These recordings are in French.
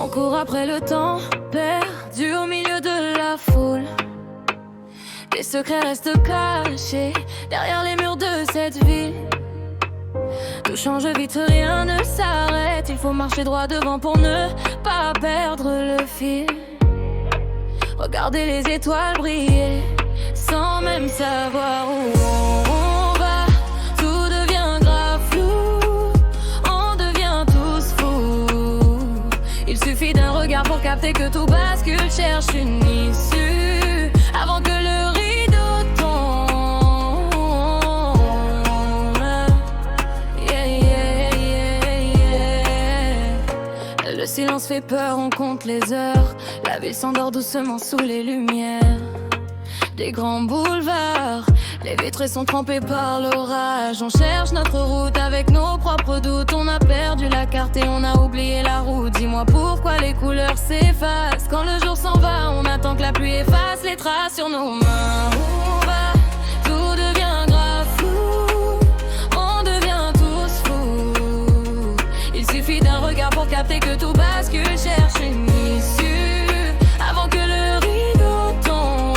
On court après le temps, perdu au milieu de la foule. Les secrets restent cachés derrière les murs de cette ville. Tout change vite, rien ne s'arrête. Il faut marcher droit devant pour ne pas perdre le fil. Regardez les étoiles briller sans même savoir où on va. Tout devient grave flou, on devient tous fous. Il suffit d'un regard pour capter que tout bascule. Cherche une issue avant que le rideau tombe. Yeah, yeah, yeah, yeah. Le silence fait peur, on compte les heures. La ville s'endort doucement sous les lumières des grands boulevards. Les vitrées sont trempées par l'orage. On cherche notre route avec nos propres doutes. On a perdu la carte et on a oublié la route. Dis-moi pourquoi les couleurs s'effacent. Quand le jour s'en va, on attend que la pluie efface les traces sur nos mains. Où on va, tout devient grave flou. On devient tous fous. Il suffit d'un regard pour capter que tout bascule. Cherche une issue avant que le rideau tombe.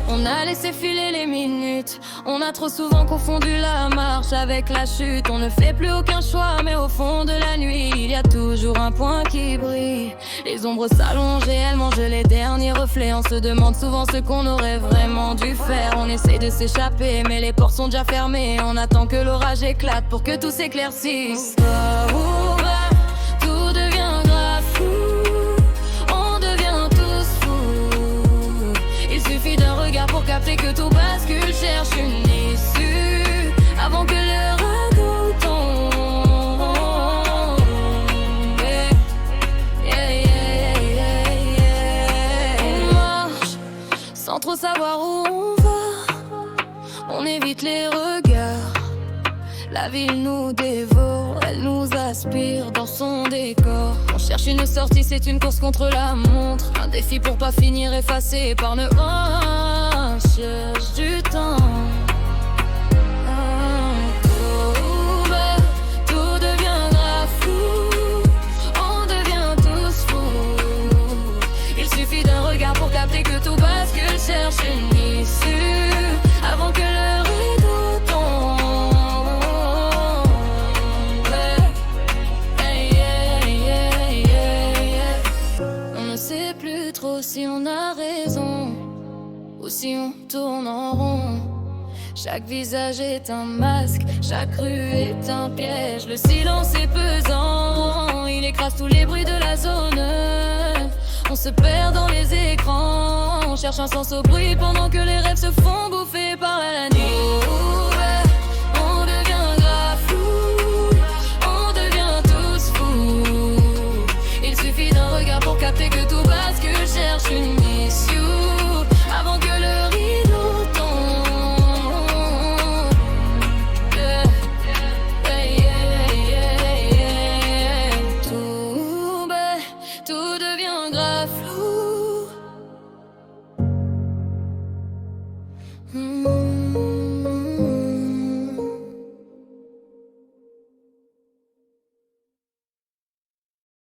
On a laissé filer les minutes. On a trop souvent confondu la marche avec la chute. On ne fait plus aucun choix, mais au fond de la nuit, il y a toujours un point qui brille. Les ombres s'allongent et elles mangent les derniers reflets. On se demande souvent ce qu'on aurait vraiment dû faire. On essaie de s'échapper, mais les portes sont déjà fermées. On attend que l'orage éclate pour que tout s'éclaircisse. Où va, tout devient grave flou. On devient tous fous. Il suffit d'un regard pour capter que tout bascule. Cherche une issue avant que le radeau tombe. Yeah, yeah, yeah, yeah. On marche sans trop savoir où on va. On évite les regards. La ville nous dévore, elle nous aspire dans son décor. On cherche une sortie, c'est une course contre la montre. Un défi pour pas finir effacé par ne rien. Cherche du temps. Tout devient grave flou. On devient tous fous. Il suffit d'un regard pour capter que tout bascule. Cherche une issue avant que le rideau tombe. Si on a raison ou si on tourne en rond. Chaque visage est un masque, chaque rue est un piège. Le silence est pesant, il écrase tous les bruits de la zone. On se perd dans les écrans, on cherche un sens au bruit pendant que les rêves se font bouffer par la nuit.